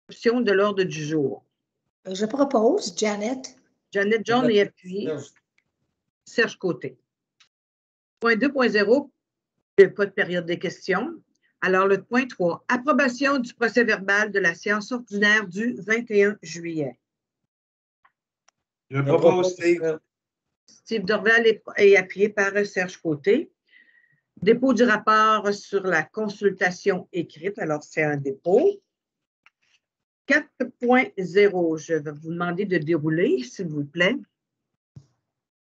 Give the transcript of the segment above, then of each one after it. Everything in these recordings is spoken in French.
Option de l'ordre du jour. Je propose Janet. Janet Jones est appuyée. Serge Côté. Point 2.0, pas de période des questions. Alors, le point 3, approbation du procès-verbal de la séance ordinaire du 21 juillet. Je propose Steve. Steve Dorval est appuyé par Serge Côté. Dépôt du rapport sur la consultation écrite. Alors, c'est un dépôt. 4.0, je vais vous demander de dérouler, s'il vous plaît.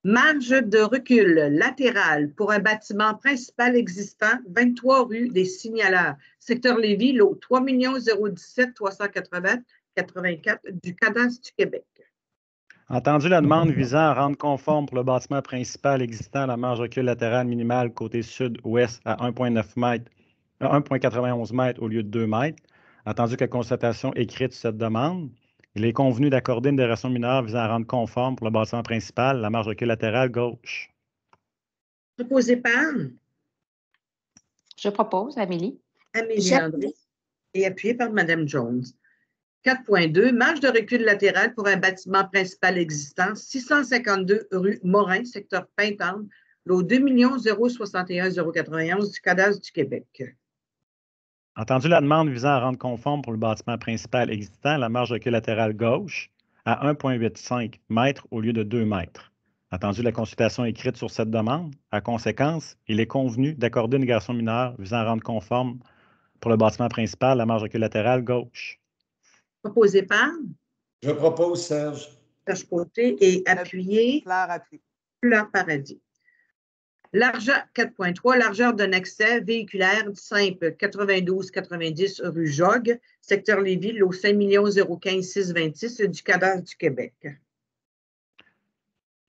Marge de recul latérale pour un bâtiment principal existant, 23 rue des Signaleurs, secteur Lévis, lot 3 017 380 84 du cadastre du Québec. Entendu la demande visant à rendre conforme pour le bâtiment principal existant la marge de recul latérale minimale côté sud-ouest à 1,9 mètres, 1,91 mètres au lieu de 2 mètres. Entendu que la constatation écrite sur cette demande, il est convenu d'accorder une déroration mineure visant à rendre conforme pour le bâtiment principal la marge de recul latérale gauche. Proposé par Je propose, Amélie. Amélie André et appuyé par Mme Jones. 4.2, marge de recul latérale pour un bâtiment principal existant, 652 rue Morin, secteur Pintendre, lot 2 061 091 du cadastre du Québec. Entendu la demande visant à rendre conforme pour le bâtiment principal existant la marge de recul latérale gauche à 1,85 mètres au lieu de 2 mètres. Entendu la consultation écrite sur cette demande, à conséquence, il est convenu d'accorder une déroration mineure visant à rendre conforme pour le bâtiment principal la marge de recul latérale gauche. Proposé par Je propose Serge. Serge Côté et appuyé Fleur Paradis. 4.3, largeur d'un accès véhiculaire simple 92-90 rue Jogues, secteur Lévis, lot 5 015 626 du cadastre du Québec.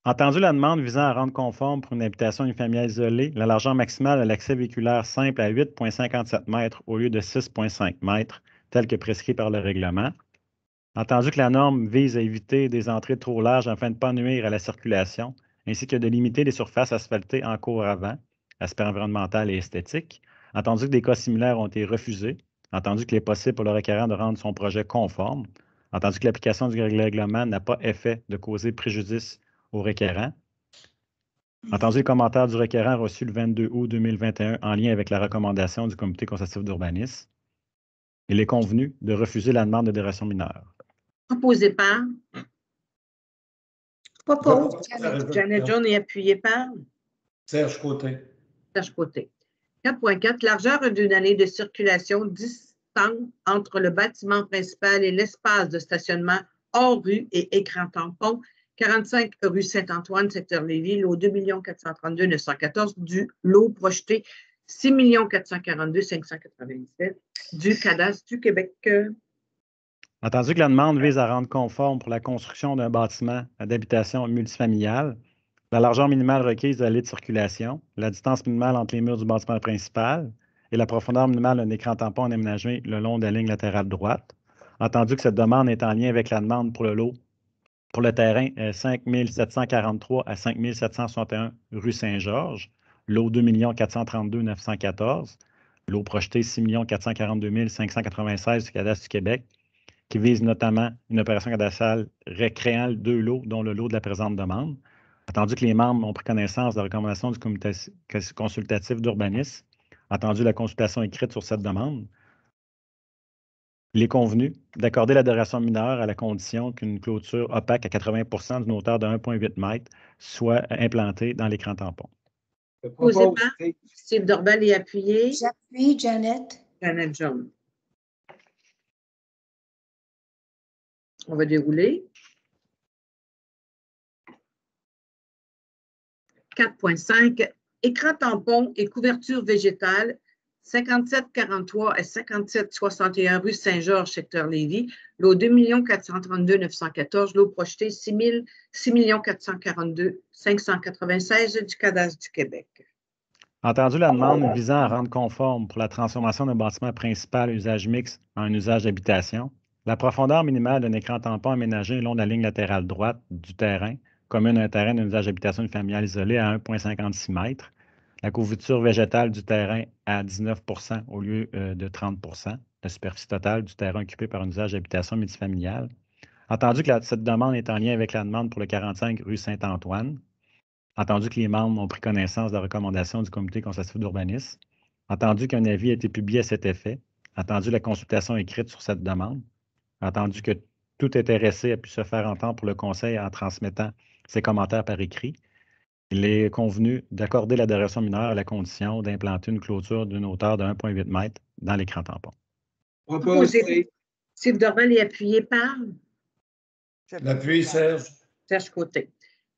Entendu la demande visant à rendre conforme pour une habitation unifamiliale isolée, la largeur maximale de l'accès véhiculaire simple à 8,57 mètres au lieu de 6,5 mètres, tel que prescrit par le règlement. Entendu que la norme vise à éviter des entrées trop larges afin de ne pas nuire à la circulation, ainsi que de limiter les surfaces asphaltées en cours avant, aspect environnemental et esthétique. Entendu que des cas similaires ont été refusés. Entendu qu'il est possible pour le requérant de rendre son projet conforme. Entendu que l'application du règlement n'a pas effet de causer préjudice au requérant. Entendu les commentaires du requérant reçus le 22 août 2021 en lien avec la recommandation du Comité consultatif d'urbanisme, il est convenu de refuser la demande de déroration mineure. Proposé par Propose Janet Jones et appuyé par Serge Côté. Serge Côté. 4.4, largeur d'une allée de circulation distante entre le bâtiment principal et l'espace de stationnement hors rue et écran tampon, 45 rue Saint-Antoine, secteur Lévis, lot 2 432 914 du lot projeté 6 442 597 du cadastre du Québec. Entendu que la demande vise à rendre conforme pour la construction d'un bâtiment d'habitation multifamiliale, la largeur minimale requise de l'allée de circulation, la distance minimale entre les murs du bâtiment principal et la profondeur minimale d'un écran tampon aménagé le long de la ligne latérale droite. Entendu que cette demande est en lien avec la demande pour le terrain 5743 à 5761 rue Saint-Georges, lot 2 432 914, lot projeté 6 442 596 du cadastre du Québec, qui vise notamment une opération cadastrale créant 2 lots, dont le lot de la présente demande. Attendu que les membres ont pris connaissance de la recommandation du Comité consultatif d'urbanisme, attendu la consultation écrite sur cette demande, il est convenu d'accorder la déroration mineure à la condition qu'une clôture opaque à 80 d'une hauteur de 1,8 m soit implantée dans l'écran tampon. Proposé par Steve Dorval et appuyé. J'appuie Janet. Janet Jones. On va dérouler. 4.5, écran tampon et couverture végétale, 5743 et 5761 rue Saint-Georges, secteur Lévis, lot 2 432 914, lot projeté 6 442 596 du cadastre du Québec. Entendu la demande visant à rendre conforme pour la transformation d'un bâtiment principal à usage mixte en un usage d'habitation, la profondeur minimale d'un écran tampon aménagé le long de la ligne latérale droite du terrain, commune à un terrain d'un usage d'habitation familiale isolé à 1,56 m, la couverture végétale du terrain à 19 au lieu de 30 la superficie totale du terrain occupé par un usage d'habitation multifamiliale. Entendu que cette demande est en lien avec la demande pour le 45 rue Saint-Antoine. Entendu que les membres ont pris connaissance de la recommandation du comité consultatif d'urbanisme. Entendu qu'un avis a été publié à cet effet. Entendu la consultation écrite sur cette demande. Entendu que tout intéressé a pu se faire entendre pour le conseil en transmettant ses commentaires par écrit. Il est convenu d'accorder l'adoration mineure à la condition d'implanter une clôture d'une hauteur de 1,8 m dans l'écran tampon. Proposé. Steve Dorval est appuyé par L'appui, Serge. Serge Côté.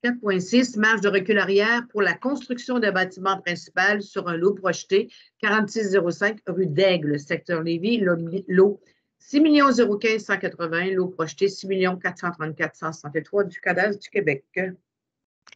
4.6, marge de recul arrière pour la construction d'un bâtiment principal sur un lot projeté 4605 rue d'Aigle, secteur Lévis, lot 6 015 180, lot projeté 6 434 163 du cadastre du Québec.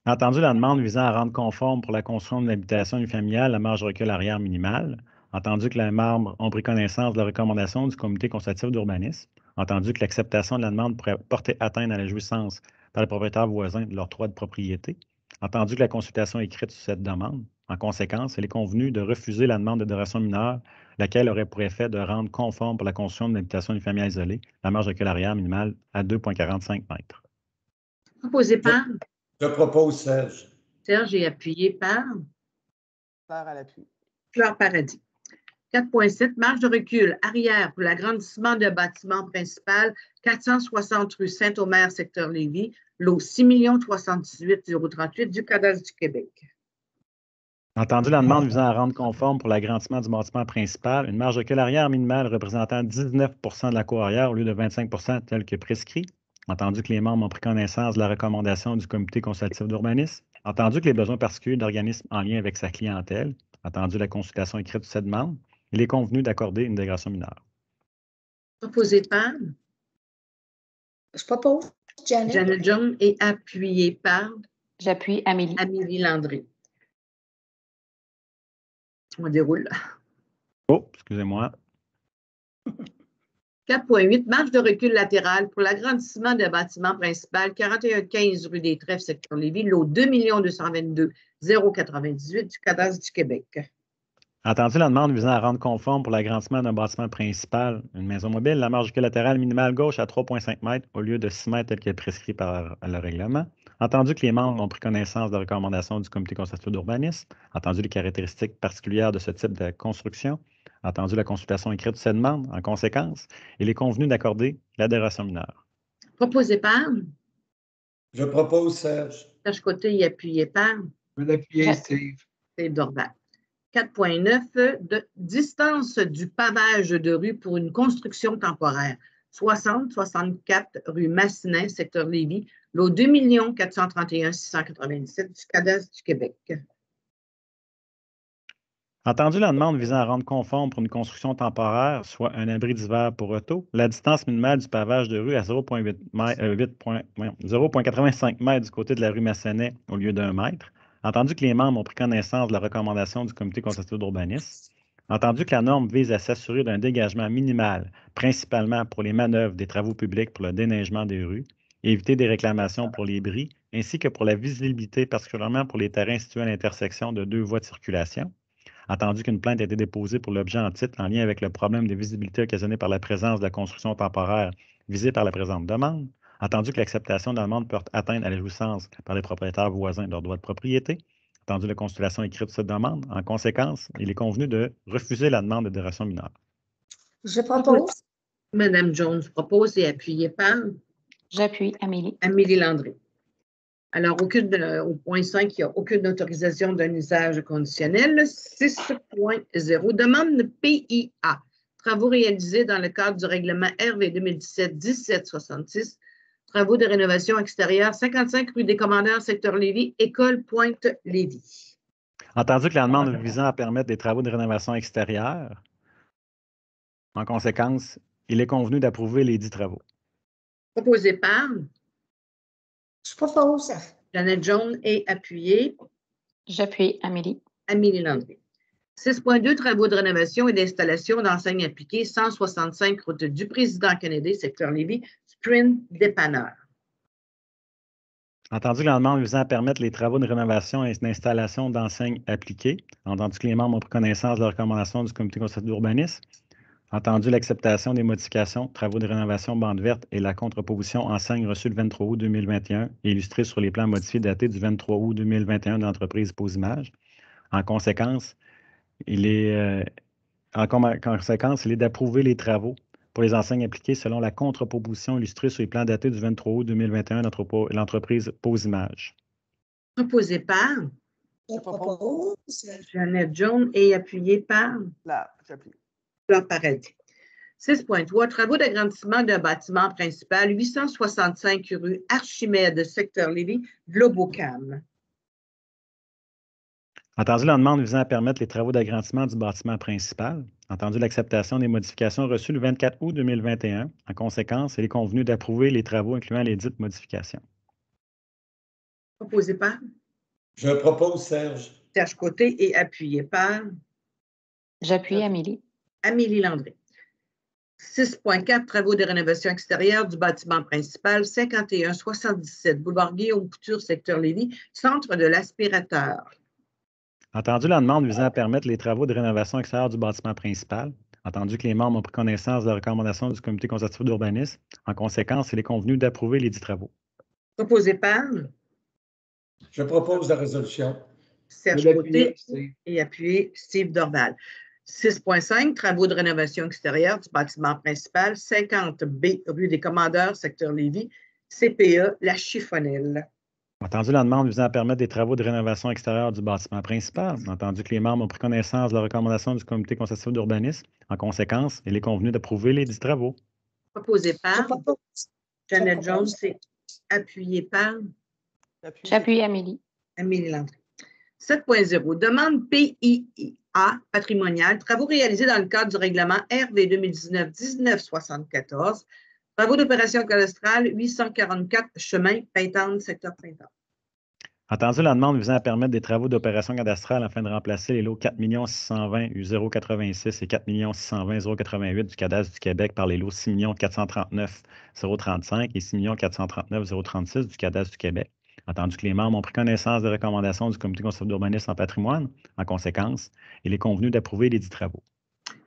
Entendu la demande visant à rendre conforme pour la construction d'une habitation unifamiliale la marge de recul arrière minimale. Entendu que les membres ont pris connaissance de la recommandation du comité consultatif d'urbanisme. Entendu que l'acceptation de la demande pourrait porter atteinte à la jouissance par les propriétaires voisins de leurs droits de propriété. Entendu que la consultation est écrite sur cette demande. En conséquence, il est convenu de refuser la demande d'adoration mineure, laquelle aurait pour effet de rendre conforme pour la construction d'une habitation unifamiliale isolée la marge de recul arrière minimale à 2,45 m. Proposé par Je propose Serge. Serge est appuyé par Fleur à l'appui. Fleur Paradis. 4.7, marge de recul arrière pour l'agrandissement d'un bâtiment principal 460 rue Saint-Omer, secteur Lévis, lot 6 318 038 du cadastre du Québec. Entendu la demande visant à rendre conforme pour l'agrandissement du bâtiment principal, une marge de recul arrière minimale représentant 19 de la cour arrière au lieu de 25 tel que prescrit. Entendu que les membres ont pris connaissance de la recommandation du comité consultatif d'urbanisme. Entendu que les besoins particuliers d'organismes en lien avec sa clientèle. Entendu la consultation écrite de cette demande. Il est convenu d'accorder une délégation mineure. Proposé par Je propose Janet. Janet Jones et appuyé par J'appuie Amélie. Amélie Landry. On déroule. Oh, excusez-moi. 4.8, marge de recul latérale pour l'agrandissement d'un bâtiment principal 4115 rue des Trèfles, secteur Lévis, lot 2 222 098 du cadastre du Québec. Entendu la demande visant à rendre conforme pour l'agrandissement d'un bâtiment principal, une maison mobile, la marge de recul latérale minimale gauche à 3,5 m au lieu de 6 m tel qu'est prescrit par le règlement. Entendu que les membres ont pris connaissance de la recommandation du comité consultatif d'urbanisme. Entendu les caractéristiques particulières de ce type de construction. Entendu la consultation écrite de cette demande. En conséquence, il est convenu d'accorder l'adhération mineure. Proposé par Je propose Serge. Serge Côté et appuyé par Je veux l'appuyer, Steve. Steve Dorval. 4.9, de distance du pavage de rue pour une construction temporaire. 60-64 rue Massenet, secteur Lévis, lot 2 431 697 du cadastre du Québec. Entendu la demande visant à rendre conforme pour une construction temporaire, soit un abri d'hiver pour auto, la distance minimale du pavage de rue à 0,85 m du côté de la rue Massenet au lieu d'1 mètre. Entendu que les membres ont pris connaissance de la recommandation du comité consultatif d'urbanisme. Entendu que la norme vise à s'assurer d'un dégagement minimal, principalement pour les manœuvres des travaux publics pour le déneigement des rues, et éviter des réclamations pour les bris, ainsi que pour la visibilité, particulièrement pour les terrains situés à l'intersection de deux voies de circulation. Entendu qu'une plainte a été déposée pour l'objet en titre en lien avec le problème de visibilité occasionné par la présence de la construction temporaire visée par la présente demande. Entendu que l'acceptation de la demande porte atteinte à la jouissance par les propriétaires voisins de leurs droits de propriété. Entendu la consultation écrite de cette demande. En conséquence, il est convenu de refuser la demande d'adhération mineure. Je propose. Madame Jones propose et appuyé par J'appuie Amélie. Amélie Landry. Alors, au point 5, il n'y a aucune autorisation d'un usage conditionnel. 6.0, demande PIA. Travaux réalisés dans le cadre du règlement RV 2017-1766. Travaux de rénovation extérieure, 55 rue des Commandeurs, secteur Lévis, École Pointe-Lévis. Entendu que la demande visant à permettre des travaux de rénovation extérieure, en conséquence, il est convenu d'approuver les dits travaux. Proposé par Je propose. Janet Jones et appuyé J'appuie Amélie. Amélie Landry. 6.2, travaux de rénovation et d'installation d'enseignes appliquées, 165 route du Président Kennedy, secteur Lévis, Sprint Dépanneur. Entendu que la demande visant à permettre les travaux de rénovation et d'installation d'enseignes appliquées. Entendu que les membres ont pris connaissance de la recommandation du comité consultatif d'urbanisme. Entendu l'acceptation des modifications, travaux de rénovation bande verte et la contre-opposition enseigne reçue le 23 août 2021 et illustrée sur les plans modifiés datés du 23 août 2021 de l'entreprise Posimage. En conséquence, il est d'approuver les travaux pour les enseignes appliquées selon la contre-proposition illustrée sur les plans datés du 23 août 2021 de l'entreprise Posimage. Proposé par Je propose. Jeannette Jones et appuyé par Là, j'appuie. Fleur Paradis. 6.3. Travaux d'agrandissement d'un bâtiment principal, 865 rue Archimède, secteur Lévis, Globocam. Entendu la demande visant à permettre les travaux d'agrandissement du bâtiment principal. Entendu l'acceptation des modifications reçues le 24 août 2021. En conséquence, il est convenu d'approuver les travaux incluant les dites modifications. Proposé par Je propose Serge. Serge Côté et appuyé par J'appuie Amélie. Amélie Landry. 6.4. Travaux de rénovation extérieure du bâtiment principal, 5177 boulevard Guillaume Couture, secteur Lévis, centre de l'aspirateur. Entendu la demande visant à permettre les travaux de rénovation extérieure du bâtiment principal. Entendu que les membres ont pris connaissance de la recommandation du comité consultatif d'urbanisme. En conséquence, il est convenu d'approuver les dits travaux. Proposé par Je propose la résolution. Serge Côté et appuyé Steve Dorval. 6.5. Travaux de rénovation extérieure du bâtiment principal, 50B rue des Commandeurs, secteur Lévis, CPE, La Chiffonnelle. Entendu la demande visant à permettre des travaux de rénovation extérieure du bâtiment principal. Entendu que les membres ont pris connaissance de la recommandation du comité consultatif d'urbanisme. En conséquence, il est convenu d'approuver les dits travaux. Proposé Je par propose. Jeannette Je Jones propose. et appuyé par J'appuie Amélie. Amélie Landry. 7.0. Demande PIA patrimoniale. Travaux réalisés dans le cadre du règlement RV 2019-1974. Travaux d'opération cadastrale 844 chemin Pintante, secteur Pintante. Entendu la demande visant à permettre des travaux d'opération cadastrale afin de remplacer les lots 4 620 086 et 4 620 088 du cadastre du Québec par les lots 6 439 035 et 6 439 036 du cadastre du Québec. Entendu que les membres ont pris connaissance des recommandations du comité consultatif d'urbanisme en patrimoine. En conséquence, il est convenu d'approuver les dits travaux.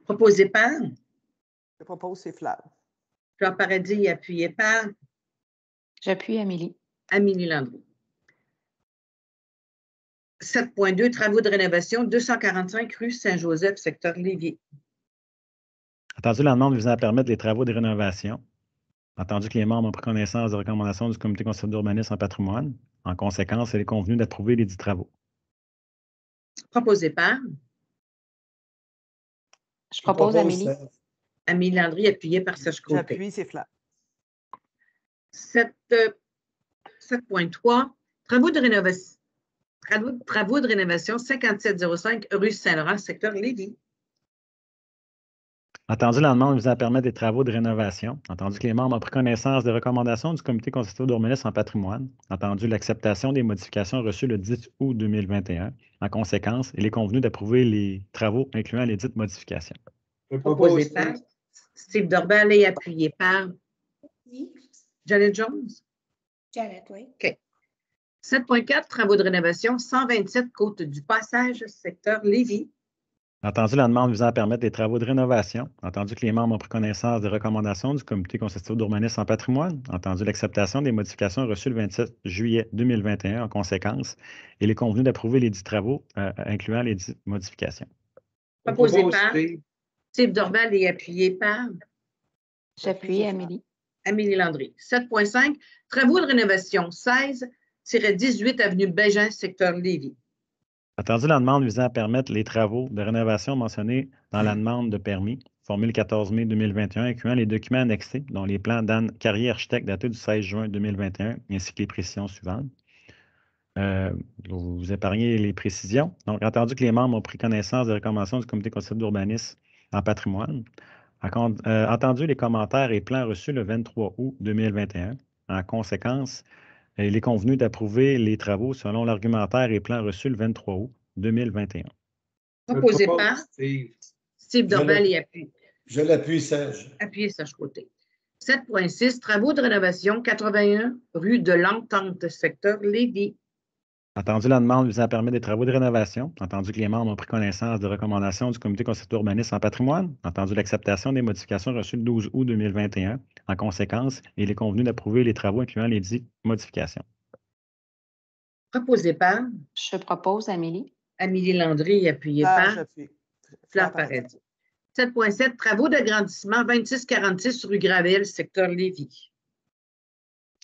Proposé par Je propose c'est Fleur. Fleur Paradis et appuyé par J'appuie Amélie. Amélie Landry. 7.2. Travaux de rénovation 245 rue Saint-Joseph, secteur Lévis. Entendu la demande visant à permettre les travaux de rénovation. Entendu que les membres ont pris connaissance des recommandations du comité consultatif d'urbanisme en patrimoine. En conséquence, il est convenu d'approuver les dits travaux. Proposé par Je propose Amélie. Serge. Amélie Landry, appuyé par Serge Côté. J'appuie, c'est Fleur. 7.3. Travaux de rénovation 5705 rue Saint-Laurent, secteur Lévis. Entendu la demande visant à permettre des travaux de rénovation. Entendu que les membres ont pris connaissance des recommandations du comité consultatif d'urbanisme en patrimoine. Entendu l'acceptation des modifications reçues le 10 août 2021. En conséquence, il est convenu d'approuver les travaux incluant les dites modifications. Je Proposé propose par Steve Dorval et appuyé par Oui. Janet Jones. Janet, oui. 7.4. Travaux de rénovation 127 Côte du Passage, secteur Lévis. Entendu la demande visant à permettre des travaux de rénovation. Entendu que les membres ont pris connaissance des recommandations du comité consultatif d'urbanisme en patrimoine. Entendu l'acceptation des modifications reçues le 27 juillet 2021. En conséquence, il est convenu d'approuver les dits travaux incluant les dites modifications. Proposé propose par Steve. Steve Dorval et appuyé par J'appuie Amélie. Amélie Landry. 7.5. Travaux de rénovation 16-18 avenue Bégin, secteur Lévis. Entendu la demande visant à permettre les travaux de rénovation mentionnés dans la demande de permis, formule 14 mai 2021, incluant les documents annexés, dont les plans d'Anne Carrier Architecte datés du 16 juin 2021, ainsi que les précisions suivantes. Vous épargnez les précisions. Donc, entendu que les membres ont pris connaissance des recommandations du comité consultatif d'urbanisme en patrimoine. Entendu les commentaires et plans reçus le 23 août 2021. En conséquence, il est convenu d'approuver les travaux selon l'argumentaire et plan reçus le 23 août 2021. Proposé Je propose par Steve. Steve Dorval et appuyé. Je l'appuie, Serge. Appuyé Serge Côté. 7.6. Travaux de rénovation 81 rue de l'Entente, secteur Lévis. Entendu la demande visant à permettre des travaux de rénovation. Entendu que les membres ont pris connaissance des recommandations du Comité concertatif urbaniste en patrimoine. Entendu l'acceptation des modifications reçues le 12 août 2021. En conséquence, il est convenu d'approuver les travaux incluant les dites modifications. Proposé par Je propose Amélie. Amélie Landry, appuyé Fleur, par j'appuie. Fleur Paradis. 7.7, travaux d'agrandissement 2646 rue Gravel, secteur Lévis.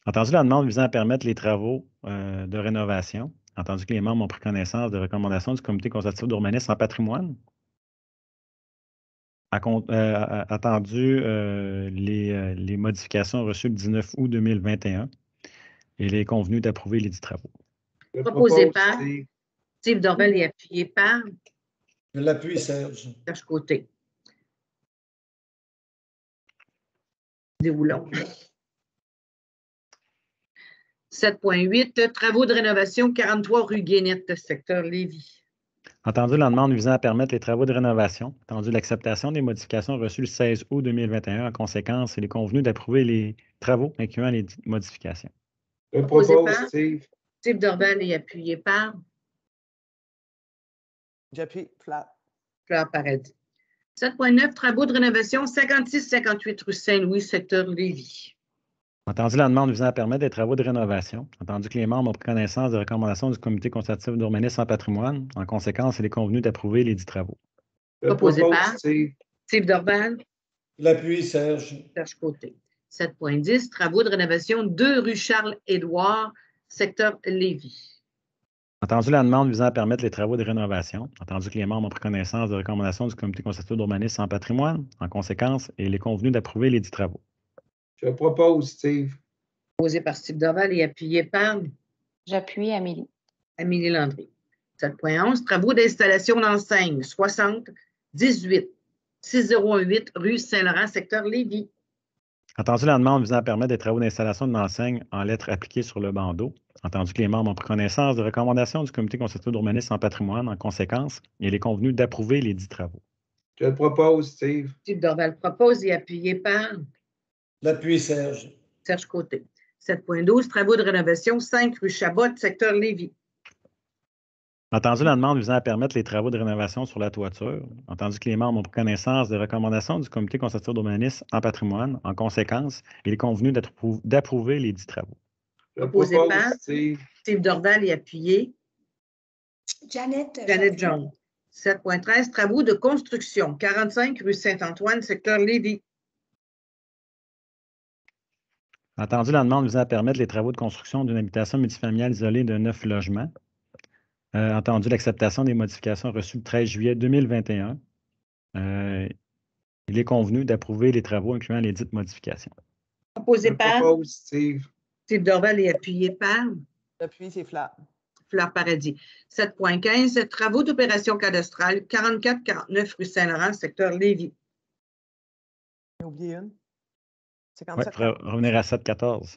Entendu la demande visant à permettre les travaux de rénovation. Entendu que les membres ont pris connaissance des recommandations du Comité consultatif d'urbanisme en patrimoine. Attendu les modifications reçues le 19 août 2021. Il est convenu d'approuver les dits travaux. Proposé par Steve Dorval et appuyé par Je l'appuie, Serge. Serge Côté. Déroulons. 7.8, travaux de rénovation 43 rue Guénette, secteur Lévis. Entendu la demande visant à permettre les travaux de rénovation. Entendu l'acceptation des modifications reçues le 16 août 2021. En conséquence, il est convenu d'approuver les travaux incluant les modifications. Proposé par Steve Dorval et appuyé par J'appuie. Fleur. Fleur Paradis. 7.9, travaux de rénovation 56-58 rue Saint-Louis, secteur Lévis. Entendu la demande visant à permettre des travaux de rénovation. Entendu que les membres ont pris connaissance des recommandations du Comité consultatif d'urbanisme en patrimoine. En conséquence, il est convenu d'approuver les dits travaux. Proposé par Steve Dorval. L'appui, Serge. Serge Côté. 7.10, travaux de rénovation 2 rue Charles-Édouard, secteur Lévis. Entendu la demande visant à permettre les travaux de rénovation. Entendu que les membres ont pris connaissance des recommandations du Comité consultatif d'urbanisme en patrimoine. En conséquence, il est convenu d'approuver les dits travaux. Je propose, Steve. Proposé par Steve Dorval et appuyé par J'appuie Amélie. Amélie Landry. 7.11, travaux d'installation d'enseigne 60-18-6018 rue Saint-Laurent, secteur Lévis. Entendu la demande visant à permettre des travaux d'installation de l'enseigne en lettres appliquées sur le bandeau. Entendu que les membres ont pris connaissance des recommandations du Comité consultatif d'urbanisme en patrimoine. En conséquence, il est convenu d'approuver les dits travaux. Je propose, Steve. Steve Dorval propose et appuyé par L'appui, Serge. Serge Côté. 7.12, travaux de rénovation 5 rue Chabot, secteur Lévis. Entendu la demande visant à permettre les travaux de rénovation sur la toiture. Entendu que les membres ont pris connaissance des recommandations du Comité consultatif d'urbanisme en patrimoine. En conséquence, il est convenu d'approuver les dits travaux. Je Proposé propose, par Steve. Steve Dorval et appuyé Janet Jones. 7.13, travaux de construction 45 rue Saint-Antoine, secteur Lévis. Entendu la demande visant à permettre les travaux de construction d'une habitation multifamiliale isolée de 9 logements. Entendu l'acceptation des modifications reçues le 13 juillet 2021. Il est convenu d'approuver les travaux incluant les dites modifications. Proposé Je par propose, Steve. Steve Dorval et appuyé par J'appuie, c'est Fleur. Fleur Paradis. 7.15, travaux d'opération cadastrale 44-49 rue Saint-Laurent, secteur Lévis. J'ai oublié une. Oui, 57. il faudrait revenir à 7.14.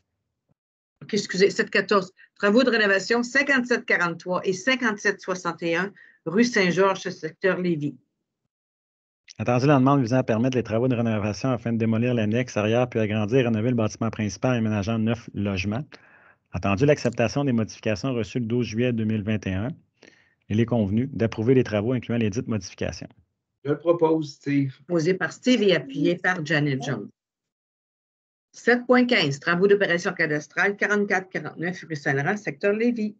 OK, excusez, 7.14. Travaux de rénovation 57-43 et 57-61 rue Saint-Georges, secteur Lévis. Entendu la demande visant à permettre les travaux de rénovation afin de démolir l'annexe arrière puis agrandir et rénover le bâtiment principal aménageant 9 logements. Entendu l'acceptation des modifications reçues le 12 juillet 2021, il est convenu d'approuver les travaux incluant les dites modifications. Je propose, Steve. Proposé par Steve et appuyé par Janet Jones. 7.15, travaux d'opération cadastrale 44-49 rue Saint-Laurent, secteur Lévis.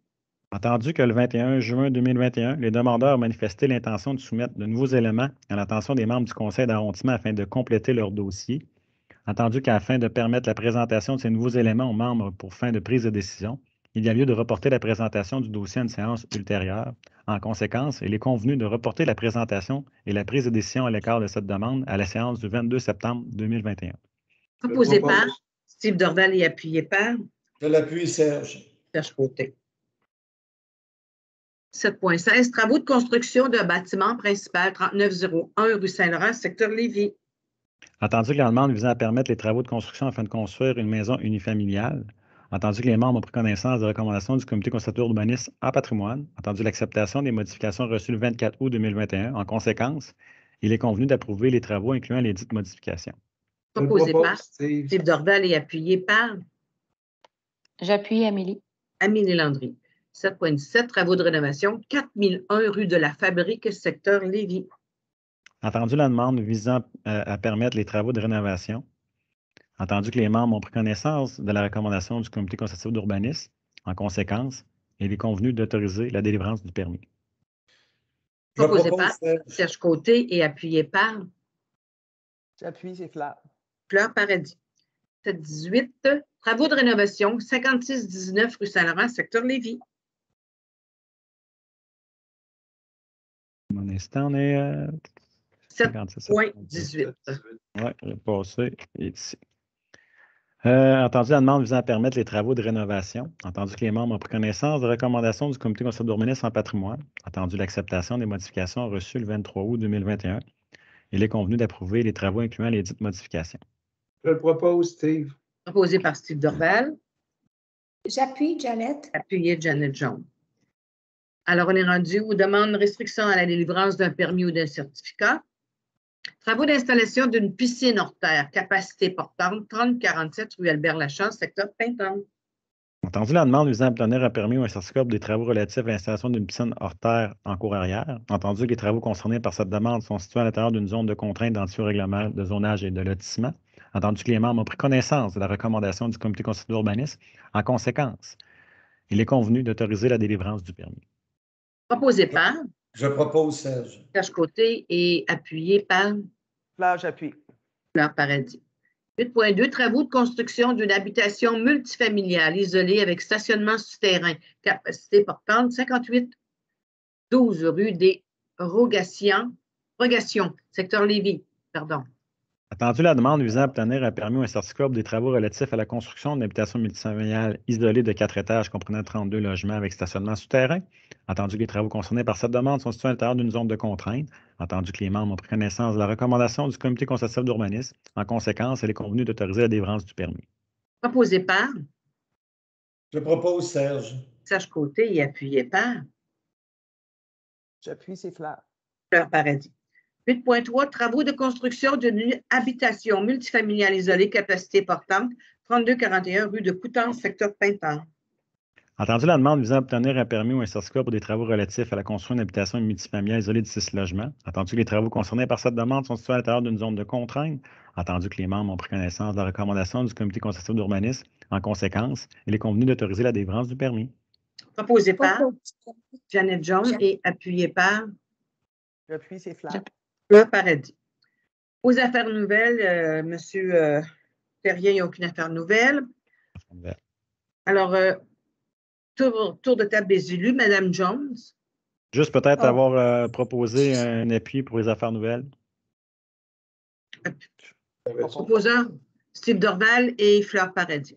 Entendu que le 21 juin 2021, les demandeurs ont manifesté l'intention de soumettre de nouveaux éléments à l'attention des membres du conseil d'arrondissement afin de compléter leur dossier. Entendu qu'afin de permettre la présentation de ces nouveaux éléments aux membres pour fin de prise de décision, il y a lieu de reporter la présentation du dossier à une séance ultérieure. En conséquence, il est convenu de reporter la présentation et la prise de décision à l'écart de cette demande à la séance du 22 septembre 2021. Proposé propose. par Steve Dorval et appuyé par Je l'appuie, Serge. Serge Côté. 7.16, travaux de construction d'un bâtiment principal 3901 rue Saint-Laurent, secteur Lévis. Entendu que la demande visant à permettre les travaux de construction afin de construire une maison unifamiliale. Entendu que les membres ont pris connaissance des recommandations du Comité consultatif d'urbanisme en patrimoine. Entendu l'acceptation des modifications reçues le 24 août 2021. En conséquence, il est convenu d'approuver les travaux incluant les dites modifications. Je Proposé propose, par Steve. Steve Dorval et appuyé par J'appuie Amélie. Amélie Landry. 7.17, travaux de rénovation, 4001 rue de la Fabrique, secteur Lévis. Entendu la demande visant à permettre les travaux de rénovation. Entendu que les membres ont pris connaissance de la recommandation du comité consultatif d'urbanisme. En conséquence, il est convenu d'autoriser la délivrance du permis. Je Proposé propose par Serge. Serge Côté et appuyé par J'appuie, c'est Fleur. Fleur Paradis. 7.18, travaux de rénovation, 5619 rue Saint-Laurent, secteur Lévis. Un instant, on est 56. 7.18. Oui, le passé est ici. Entendu la demande visant à permettre les travaux de rénovation. Entendu que les membres ont pris connaissance des recommandations du comité consultatif d'urbanisme en patrimoine. Entendu l'acceptation des modifications reçues le 23 août 2021. Il est convenu d'approuver les travaux incluant les dites modifications. Je le propose, Steve. Proposé par Steve Dorval, J'appuie, Janet. appuyé Janet Jones. Alors, on est rendu aux demandes de restriction à la délivrance d'un permis ou d'un certificat. Travaux d'installation d'une piscine hors terre, capacité portante, 3047 rue Albert-Lachance, secteur Printemps. Entendu la demande visant à obtenir un permis ou un certificat pour des travaux relatifs à l'installation d'une piscine hors terre en cour arrière. Entendu que les travaux concernés par cette demande sont situés à l'intérieur d'une zone de contrainte identifiée au règlement de zonage et de lotissement. Entendu que les membres ont pris connaissance de la recommandation du comité consultatif d'urbanisme. En conséquence, il est convenu d'autoriser la délivrance du permis. Proposé par Je propose Serge. Serge Côté et appuyé par Fleur, j'appuie. Fleur Paradis. 8.2, travaux de construction d'une habitation multifamiliale isolée avec stationnement souterrain, capacité portante 5812 rue des Rogations, secteur Lévis. Pardon. Entendu la demande visant à obtenir un permis ou un certificat pour des travaux relatifs à la construction d'une habitation multifamiliale isolée de 4 étages comprenant 32 logements avec stationnement souterrain. Entendu que les travaux concernés par cette demande sont situés à l'intérieur d'une zone de contrainte. Entendu que les membres ont pris connaissance de la recommandation du comité consultatif d'urbanisme. En conséquence, il est convenu d'autoriser la délivrance du permis. Proposé par Je propose Serge. Serge Côté et appuyé par J'appuie, c'est Fleur. Fleur Paradis. 8.3, travaux de construction d'une habitation multifamiliale isolée, capacité portante, 3241 rue de Coutances, secteur Printemps. Entendu la demande visant à obtenir un permis ou un certificat pour des travaux relatifs à la construction d'une habitation multifamiliale isolée de 6 logements. Entendu que les travaux concernés par cette demande sont situés à l'intérieur d'une zone de contrainte. Entendu que les membres ont pris connaissance de la recommandation du comité consultatif d'urbanisme. En conséquence, il est convenu d'autoriser la délivrance du permis. Proposé par Propose. Janet Jones et appuyé par J'appuie, c'est Fleur. Fleur Paradis. Aux affaires nouvelles, M. Terrien, il n'y a aucune affaire nouvelle. Alors, tour de table des élus, Mme Jones. Juste peut-être Oh. avoir proposé un appui pour les affaires nouvelles. Proposeur, Steve Dorval et Fleur Paradis.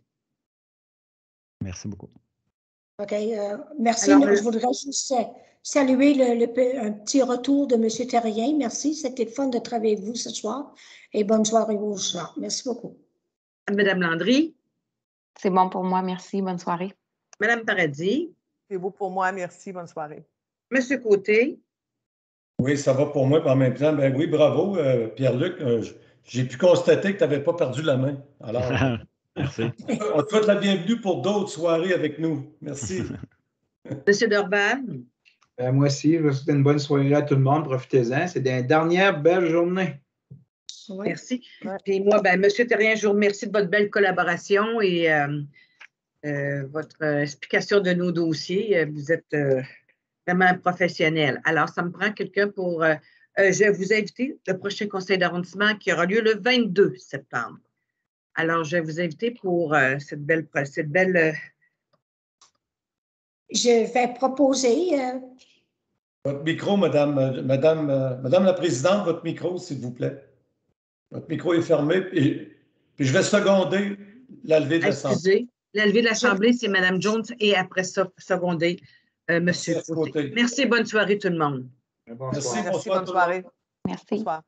Merci beaucoup. OK. Merci. Alors, Je voudrais juste saluer un petit retour de M. Terrien. Merci. C'était le fun de travailler avec vous ce soir. Et bonne soirée au soir. Merci beaucoup. Mme Landry, C'est bon pour moi, merci. Bonne soirée. Mme Paradis, C'est beau pour moi. Merci. Bonne soirée. M. Côté, Oui, ça va pour moi. Puis en même temps, ben oui, bravo, Pierre-Luc. J'ai pu constater que tu n'avais pas perdu la main. Alors, Merci. on te souhaite la bienvenue pour d'autres soirées avec nous. Merci. M. Dorval, Moi aussi, je vous souhaite une bonne soirée à tout le monde. Profitez-en. C'est une dernière belle journée. Oui. merci. Ouais. Puis moi, M. Terrien, je vous remercie de votre belle collaboration et votre explication de nos dossiers. Vous êtes vraiment un professionnel. Alors, ça me prend quelqu'un pour... je vais vous inviter le prochain conseil d'arrondissement qui aura lieu le 22 septembre. Alors, je vais vous inviter pour cette belle Je vais proposer. Votre micro, Madame la Présidente, votre micro, s'il vous plaît. Votre micro est fermé. Puis je vais seconder la levée de l'Assemblée. excusez, la levée de l'Assemblée, c'est Mme Jones et après ça, seconder M. Merci, Côté. Côté. Merci, bonne soirée tout le monde. Bonsoir. Merci. Merci. Bonsoir Bonne tout le monde. soirée. Merci. Bonsoir.